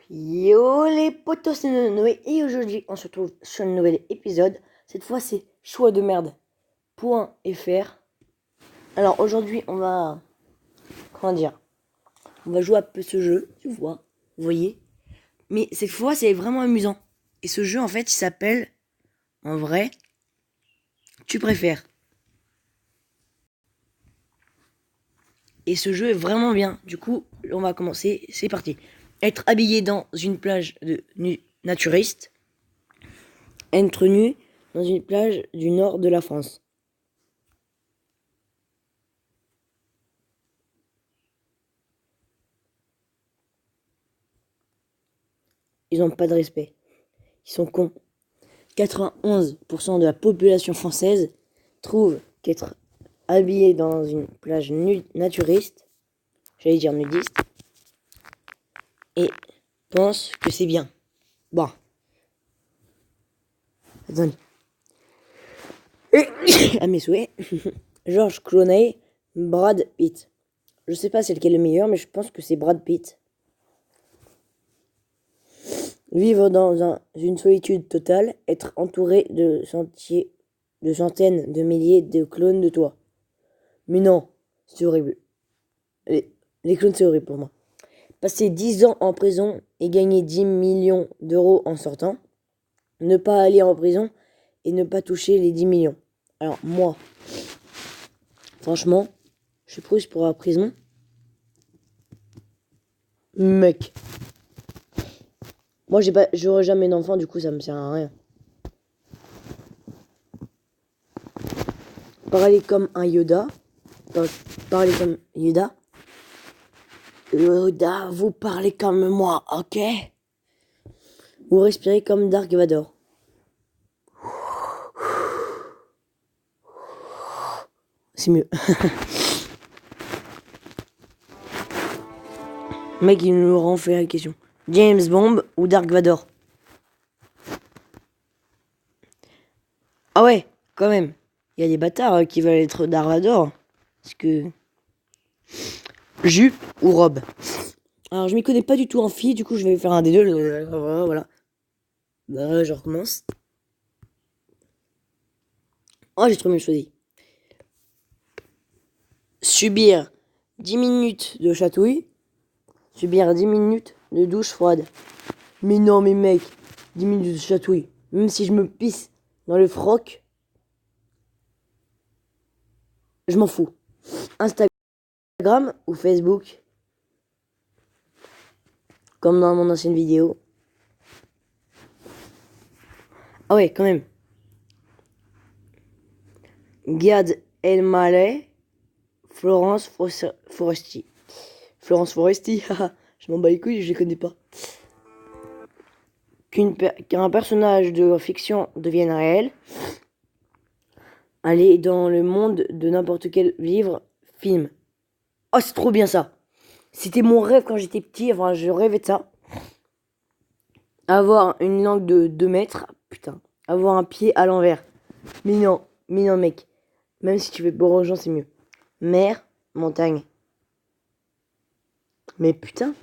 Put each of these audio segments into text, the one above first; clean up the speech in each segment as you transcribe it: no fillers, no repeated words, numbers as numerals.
Yo les potos, c'est Noé et aujourd'hui on se retrouve sur un nouvel épisode. Cette fois c'est choix de merde.fr. Alors aujourd'hui on va, on va jouer un peu ce jeu, tu vois, vous voyez. Mais cette fois c'est vraiment amusant. Et ce jeu en fait il s'appelle, en vrai, tu préfères. Et ce jeu est vraiment bien. Du coup on va commencer, c'est parti. Être habillé dans une plage de naturiste. Être nu dans une plage du nord de la France. Ils n'ont pas de respect. Ils sont cons. 91% de la population française trouve qu'être habillé dans une plage naturiste, j'allais dire nudiste, et pense que c'est bien. Bon. Attends. À mes souhaits. George Clooney, Brad Pitt. Je sais pas c'est lequel est le meilleur, mais je pense que c'est Brad Pitt. Vivre dans une solitude totale, être entouré de centaines de milliers de clones de toi. Mais non, c'est horrible. Les clones, c'est horrible pour moi. Passer 10 ans en prison et gagner 10 millions d'euros en sortant. Ne pas aller en prison et ne pas toucher les 10 millions. Alors moi, franchement, je suis plus pour la prison. Mec. Moi, j'aurai jamais d'enfant, du coup, ça me sert à rien. Parler comme un Yoda. Parler comme Yoda. Yoda, vous parlez comme moi, ok? Ou respirer comme Dark Vador. C'est mieux. Mec, il nous renfait la question. James Bond ou Dark Vador? Ah ouais, quand même. Il y a des bâtards qui veulent être Dark Vador. Parce que... Jupe ou robe? Alors, je m'y connais pas du tout en fille, du coup, je vais faire un des deux. Voilà. Bah, je recommence. Oh, j'ai trop bien choisi. Subir 10 minutes de chatouille. Subir 10 minutes de douche froide. Mais non, mais mec, 10 minutes de chatouille. Même si je me pisse dans le froc, je m'en fous. Instagram ou Facebook? Comme dans mon ancienne vidéo. Ah ouais, quand même. Gad Elmaleh, Florence Foresti. Florence Foresti, je m'en bats les couilles, je les connais pas. Qu'un personnage de fiction devienne réel. Aller dans le monde de n'importe quel livre, film. Oh, c'est trop bien ça. C'était mon rêve quand j'étais petit, enfin, je rêvais de ça. Avoir une langue de 2 mètres, putain. Avoir un pied à l'envers. Mais non, mec. Même si tu fais peur aux gens, c'est mieux. Mer, montagne. Mais putain,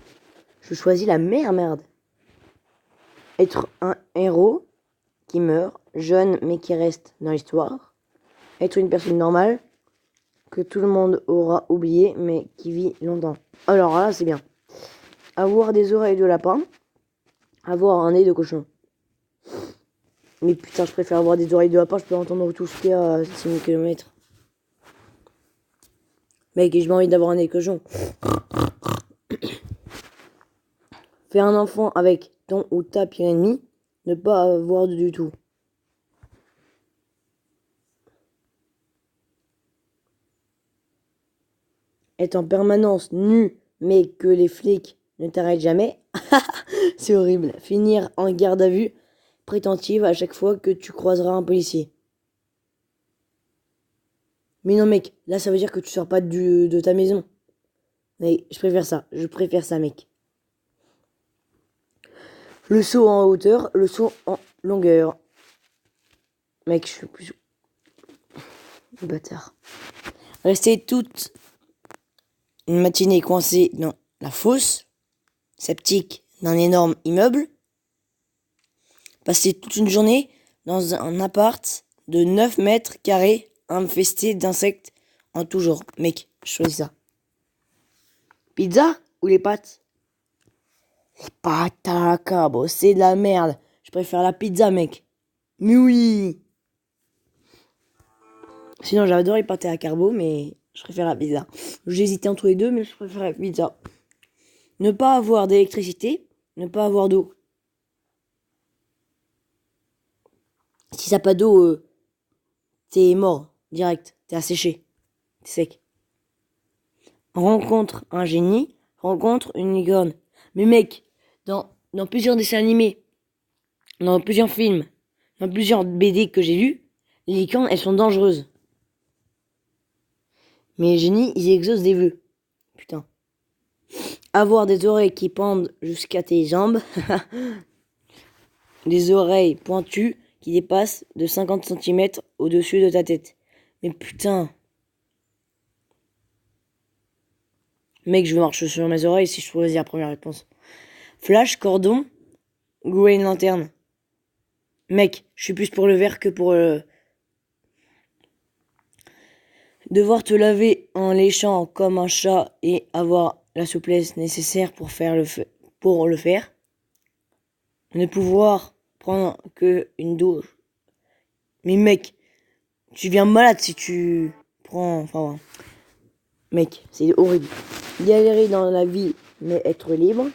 je choisis la mer, merde. Être un héros qui meurt, jeune mais qui reste dans l'histoire. Être une personne normale que tout le monde aura oublié mais qui vit longtemps. Alors là, c'est bien. Avoir des oreilles de lapin. Avoir un nez de cochon. Mais putain, je préfère avoir des oreilles de lapin, je peux entendre tout ce qu'il y a à 6000 km. Mec, j'ai envie d'avoir un nez de cochon. Faire un enfant avec ton ou ta pire ennemi. Ne pas avoir du tout. Être en permanence nu, mais que les flics ne t'arrêtent jamais. C'est horrible. Finir en garde à vue préventive à chaque fois que tu croiseras un policier. Mais non, mec, là, ça veut dire que tu sors pas de ta maison. Mais je préfère ça, mec. Le saut en hauteur, le saut en longueur. Mec, je suis plus... Bâtard. Rester toute une matinée coincée dans la fosse septique d'un énorme immeuble, passer toute une journée dans un appart de 9 mètres carrés infesté d'insectes en tout genre. Mec, choisis ça. Pizza ou les pâtes? Les pâtes à la carbo, c'est de la merde. Je préfère la pizza, mec. Mais oui. Sinon, j'adore les pâtes à la carbo, mais je préfère la pizza. J'hésitais entre les deux, mais je préfère la pizza. Ne pas avoir d'électricité, ne pas avoir d'eau. Si t'as pas d'eau, t'es mort, direct. T'es asséché. T'es sec. Rencontre un génie, rencontre une licorne. Mais mec, dans plusieurs dessins animés, dans plusieurs films, dans plusieurs BD que j'ai lus, les licornes, elles sont dangereuses. Mais les génies, ils exaucent des vœux. Putain. Avoir des oreilles qui pendent jusqu'à tes jambes. Des oreilles pointues qui dépassent de 50 cm au-dessus de ta tête. Mais putain. Mec, je marche sur mes oreilles si je choisis la première réponse. Flash, cordon, Green Lantern. Mec, je suis plus pour le vert que pour devoir te laver en léchant comme un chat et avoir la souplesse nécessaire pour le faire. Ne pouvoir prendre que une douche. Mais mec, tu viens malade si tu prends... Enfin, mec, c'est horrible. Galérer dans la vie, mais être libre.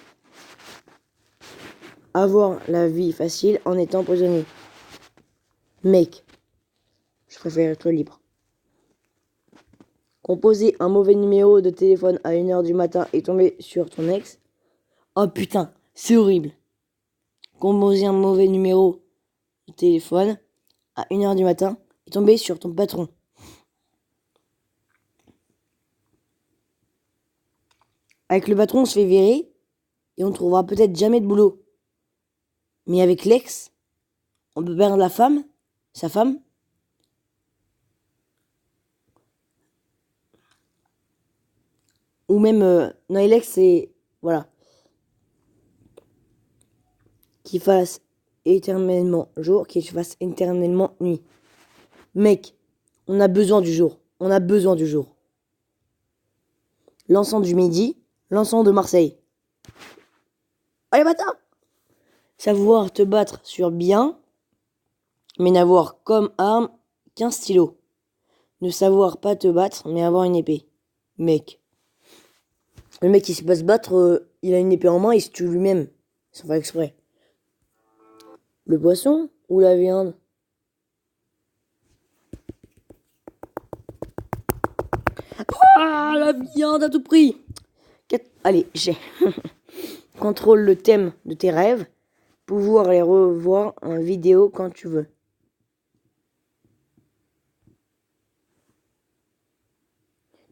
Avoir la vie facile en étant prisonnier. Mec, je préfère être libre. Composer un mauvais numéro de téléphone à 1h du matin et tomber sur ton ex. Oh putain, c'est horrible. Composer un mauvais numéro de téléphone à 1h du matin et tomber sur ton patron. Avec le patron, on se fait virer et on ne trouvera peut-être jamais de boulot. Mais avec l'ex, on peut perdre sa femme. Ou même, non, l'ex, c'est, voilà, qu'il fasse éternellement jour, qu'il fasse éternellement nuit. Mec, on a besoin du jour. On a besoin du jour. L'encens du midi, l'encens de Marseille. Allez, bâtard! Savoir te battre sur bien, mais n'avoir comme arme qu'un stylo. Ne savoir pas te battre, mais avoir une épée. Mec. Le mec, il sait pas se battre, il a une épée en main, il se tue lui-même. Sans faire exprès. Le poisson ou la viande? Ah, la viande à tout prix! Allez, j'ai. Contrôle le thème de tes rêves. Pouvoir les revoir en vidéo quand tu veux.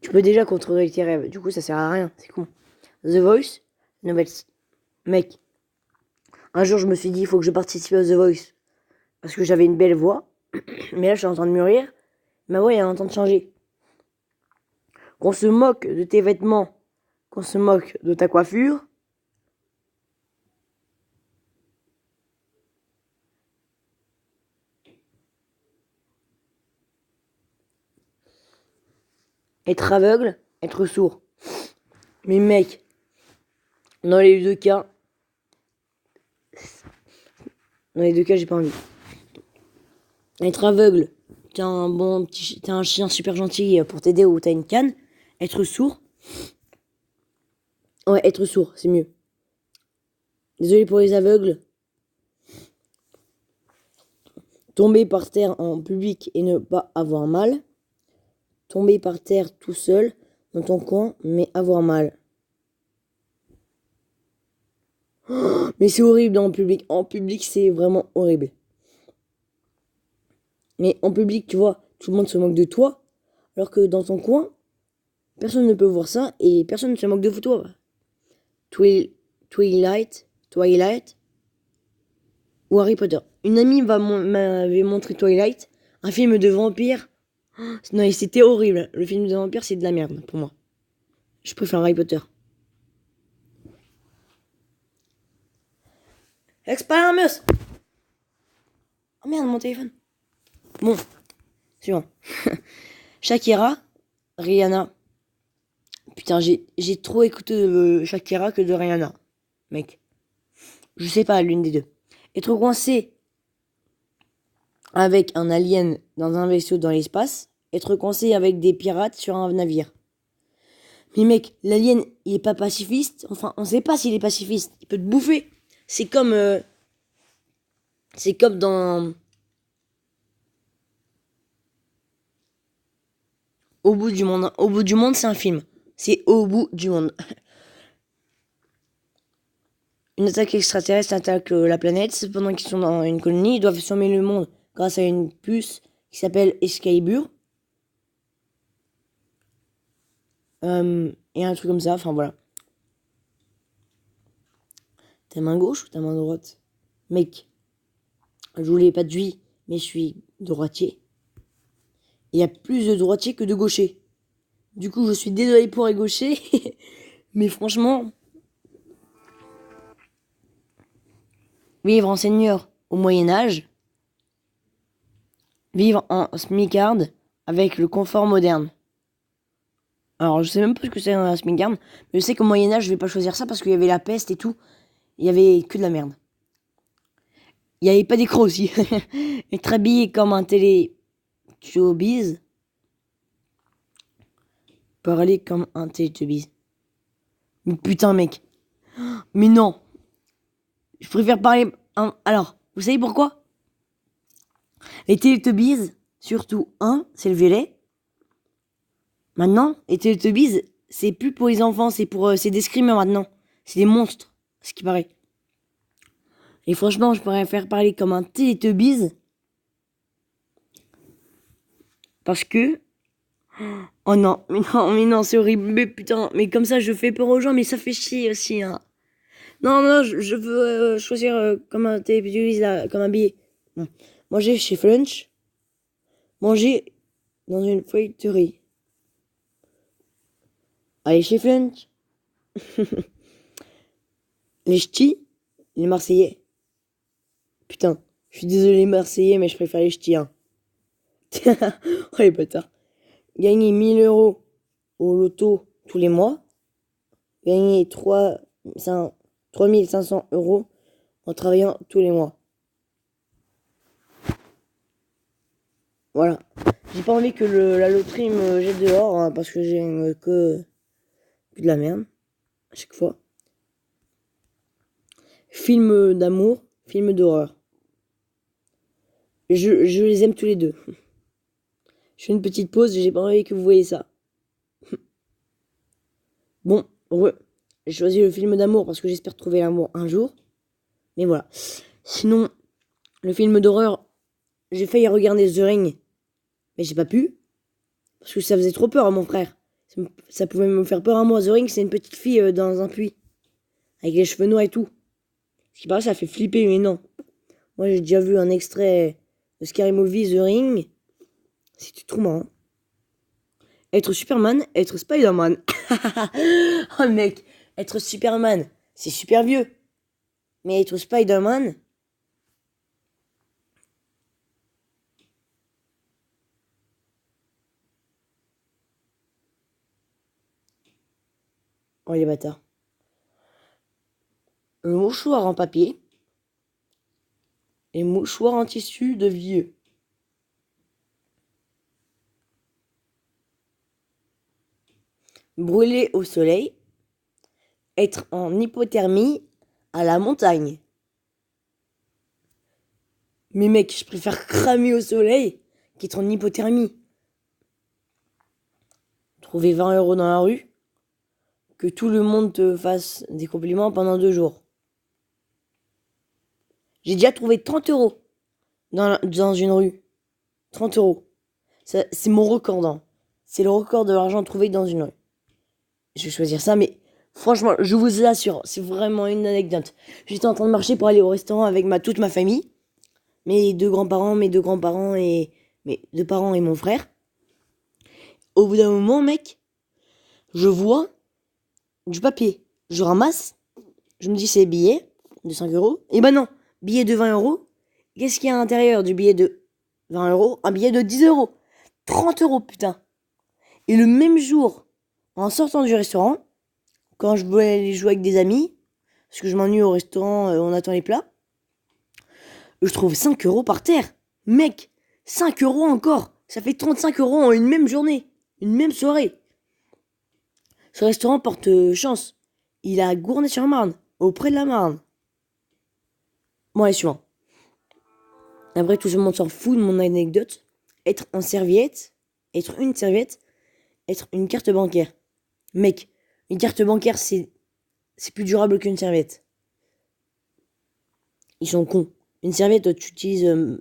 Tu peux déjà contrôler tes rêves. Du coup, ça sert à rien. C'est con. The Voice, nouvelle. Mec, un jour, je me suis dit, il faut que je participe à The Voice. Parce que j'avais une belle voix. Mais là, je suis en train de mûrir. Ma voix est en train de changer. Qu'on se moque de tes vêtements. Qu'on se moque de ta coiffure. Être aveugle, être sourd. Mais mec, dans les deux cas, j'ai pas envie. Être aveugle, t'as un chien super gentil pour t'aider ou t'as une canne. Être sourd, ouais, être sourd, c'est mieux. Désolé pour les aveugles. Tomber par terre en public et ne pas avoir mal. Tomber par terre tout seul dans ton coin, mais avoir mal. Oh, mais c'est horrible en public. En public, c'est vraiment horrible. Mais en public, tu vois, tout le monde se moque de toi. Alors que dans ton coin, personne ne peut voir ça et personne ne se moque de toi. Twilight ou Harry Potter. Une amie m'avait montré Twilight, un film de vampire. Non, c'était horrible. Le film de vampire, c'est de la merde pour moi. Je préfère Harry Potter. Expelliarmus! Oh merde, mon téléphone. Bon, suivant. Shakira, Rihanna. Putain, j'ai trop écouté de Shakira que de Rihanna. Mec. Je sais pas, l'une des deux. Être coincé avec un alien dans un vaisseau dans l'espace. Être coincé avec des pirates sur un navire. Mais mec, l'alien, il est pas pacifiste. Enfin, on sait pas s'il est pacifiste. Il peut te bouffer. C'est comme dans Au bout du monde. Au bout du monde, c'est un film. C'est Au bout du monde. Une attaque extraterrestre attaque la planète. Pendant qu'ils sont dans une colonie, ils doivent sommer le monde grâce à une puce qui s'appelle Excalibur. Et un truc comme ça. Enfin voilà. Ta main gauche ou ta main droite? Mec, je voulais pas de vie, mais je suis droitier. Il y a plus de droitiers que de gauchers. Du coup, je suis désolé pour les gauchers. Mais franchement, vivre en seigneur au Moyen-Âge, vivre en smicard avec le confort moderne. Alors, je sais même pas ce que c'est un smicard, mais je sais qu'au Moyen-Âge, je vais pas choisir ça parce qu'il y avait la peste et tout. Il y avait que de la merde. Il y avait pas d'écran aussi. Être habillé comme un Teletubbies. Parler comme un Teletubbies. Mais putain, mec. Mais non. Je préfère parler... Alors, vous savez pourquoi? Les Teletubbies, surtout un, c'est le vélet. Maintenant, les Teletubbies, c'est plus pour les enfants, c'est des screamers maintenant. C'est des monstres, ce qui paraît. Et franchement, je préfère parler comme un Teletubbies. Parce que... Oh non, mais non, c'est horrible. Mais putain, mais comme ça, je fais peur aux gens, mais ça fait chier aussi, hein. Non, je veux choisir comme un Teletubbies, là, comme un billet. Non. Manger chez Flunch. Manger dans une feuilleterie. Allez chez Flunch. Les ch'tis, les Marseillais. Putain, je suis désolé les Marseillais, mais je préfère les ch'tis, hein. Oh les bâtards. Gagner 1000 euros au loto tous les mois. Gagner 3500 euros en travaillant tous les mois. Voilà. J'ai pas envie que la loterie me jette dehors, hein, parce que j'ai que de la merde à chaque fois. Film d'amour, film d'horreur. Je les aime tous les deux. Je fais une petite pause, j'ai pas envie que vous voyez ça. Bon, j'ai choisi le film d'amour parce que j'espère trouver l'amour un jour. Mais voilà. Sinon, le film d'horreur, j'ai failli regarder The Ring, mais j'ai pas pu. Parce que ça faisait trop peur à mon frère. Ça pouvait me faire peur à moi. The Ring, c'est une petite fille dans un puits. Avec les cheveux noirs et tout. Ce qui paraît, ça fait flipper, mais non. Moi, j'ai déjà vu un extrait de Scary Movie The Ring. C'était trop marrant. Être Superman, être Spider-Man. Oh mec, être Superman, c'est super vieux. Mais être Spider-Man... Oh les bâtards. Le mouchoir en papier. Et mouchoir en tissu de vieux. Brûler au soleil. Être en hypothermie à la montagne. Mais mec, je préfère cramer au soleil qu'être en hypothermie. Trouver 20 euros dans la rue. Que tout le monde te fasse des compliments pendant 2 jours. J'ai déjà trouvé 30 euros dans une rue. 30 euros. C'est mon record, hein. C'est le record de l'argent trouvé dans une rue. Je vais choisir ça, mais franchement, je vous assure, c'est vraiment une anecdote. J'étais en train de marcher pour aller au restaurant avec toute ma famille. Mes deux grands-parents et mes deux parents et mon frère. Au bout d'un moment, mec, je vois du papier. Je ramasse. Je me dis, c'est des billets de 5 euros. Et ben non, billet de 20 euros. Qu'est-ce qu'il y a à l'intérieur du billet de 20 euros? Un billet de 10 euros. 30 euros, putain. Et le même jour, en sortant du restaurant, quand je voulais aller jouer avec des amis, parce que je m'ennuie au restaurant, on attend les plats, je trouve 5 euros par terre. Mec, 5 euros encore. Ça fait 35 euros en une même journée. Une même soirée. Ce restaurant porte chance. Il est à Gournay-sur-Marne, auprès de la Marne. Bon, allez, suivant. Après, tout le monde s'en fout de mon anecdote. Être une serviette, être une carte bancaire. Mec, une carte bancaire, c'est plus durable qu'une serviette. Ils sont cons. Une serviette, tu utilises...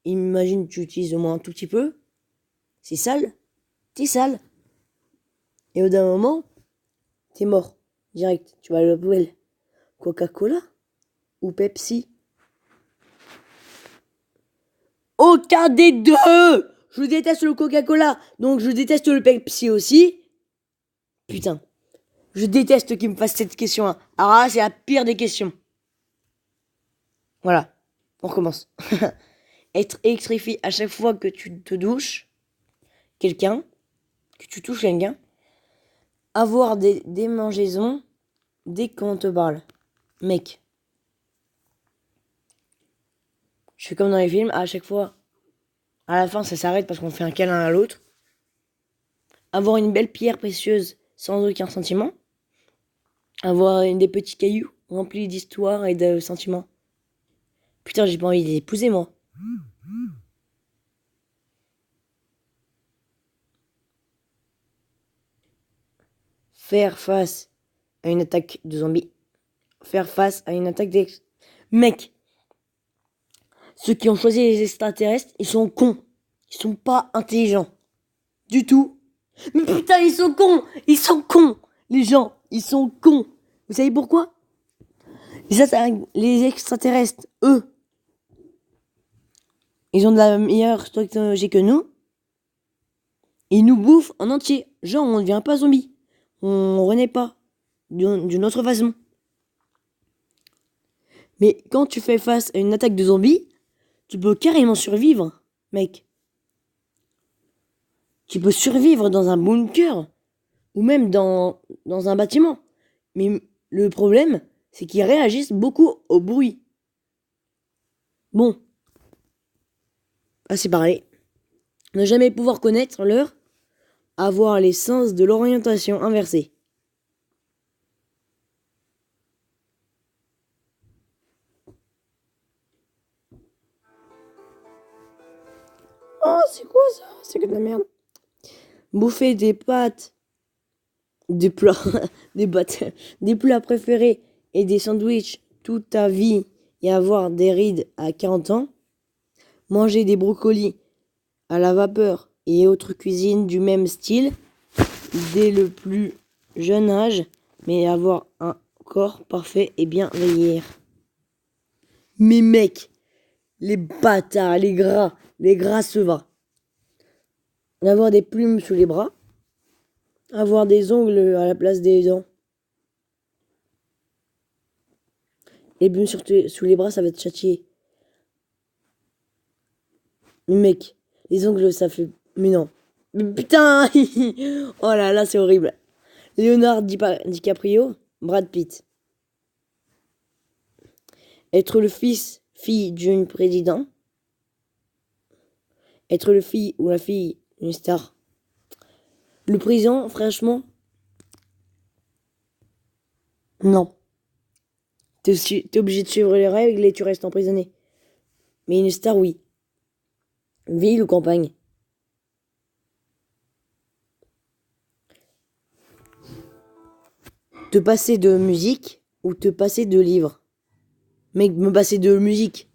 imagine, tu utilises au moins un tout petit peu. C'est sale. T'es sale. Et au d'un moment, t'es mort. Direct. Tu vas à la poubelle. Coca-Cola ou Pepsi? Aucun des deux! Je déteste le Coca-Cola, donc je déteste le Pepsi aussi. Putain. Je déteste qu'il me fasse cette question. Alors là, c'est la pire des questions. Voilà. On recommence. Être électrifié à chaque fois que tu te douches quelqu'un, que tu touches quelqu'un. Avoir des démangeaisons dès qu'on te parle. Mec. Je fais comme dans les films, à chaque fois, à la fin, ça s'arrête parce qu'on fait un câlin à l'autre. Avoir une belle pierre précieuse sans aucun sentiment. Avoir des petits cailloux remplis d'histoire et de sentiments. Putain, j'ai pas envie d'épouser, moi. Faire face à une attaque de zombies. Faire face à une attaque d'ex... Mec, ceux qui ont choisi les extraterrestres, ils sont cons. Ils sont pas intelligents. Du tout. Mais putain, ils sont cons. Ils sont cons. Les gens, ils sont cons. Vous savez pourquoi? Les extraterrestres, eux, ils ont de la meilleure technologie que nous. Ils nous bouffent en entier. Genre, on ne devient pas zombie. On renaît pas d'une autre façon. Mais quand tu fais face à une attaque de zombies, tu peux carrément survivre, mec. Tu peux survivre dans un bunker ou même dans un bâtiment. Mais le problème, c'est qu'ils réagissent beaucoup au bruit. Bon. Assez parlé. Ne jamais pouvoir connaître l'heure. Avoir les sens de l'orientation inversée. Oh, c'est quoi ça? C'est que de la merde. Bouffer des pâtes, des plats, des plats préférés et des sandwichs toute ta vie et avoir des rides à 40 ans. Manger des brocolis à la vapeur et autres cuisines du même style dès le plus jeune âge, mais avoir un corps parfait et bien veillé. Mais mec, les bâtards, les gras se va. Avoir des plumes sous les bras, avoir des ongles à la place des dents. Les plumes sous les bras, ça va te châtier. Mais mec, les ongles, ça fait... Mais non. Mais putain. Oh là là, c'est horrible. Leonardo DiCaprio, Brad Pitt. Être le fille d'une président. Être le fille ou la fille d'une star. Le président, franchement, non. T'es obligé de suivre les règles et tu restes emprisonné. Mais une star, oui. Ville ou campagne? Te passer de musique ou te passer de livres? Mec, me passer de musique.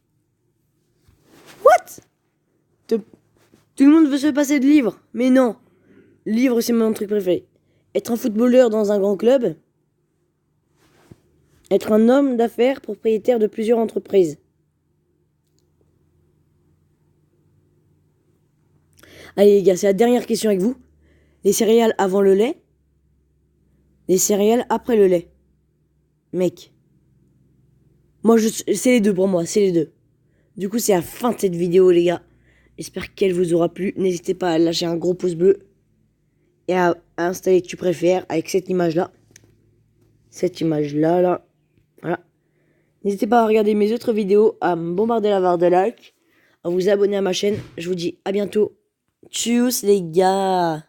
What? Tout le monde veut se passer de livres. Mais non. Livre, c'est mon truc préféré. Être un footballeur dans un grand club. Être un homme d'affaires propriétaire de plusieurs entreprises. Allez les gars, c'est la dernière question avec vous. Les céréales avant le lait. Les céréales après le lait. Mec. Moi, c'est les deux pour moi, c'est les deux. Du coup, c'est la fin de cette vidéo, les gars. J'espère qu'elle vous aura plu. N'hésitez pas à lâcher un gros pouce bleu et à installer Tu préfères avec cette image-là. Cette image-là, là. Voilà. N'hésitez pas à regarder mes autres vidéos, à me bombarder la barre de like, à vous abonner à ma chaîne. Je vous dis à bientôt. Tchuss, les gars!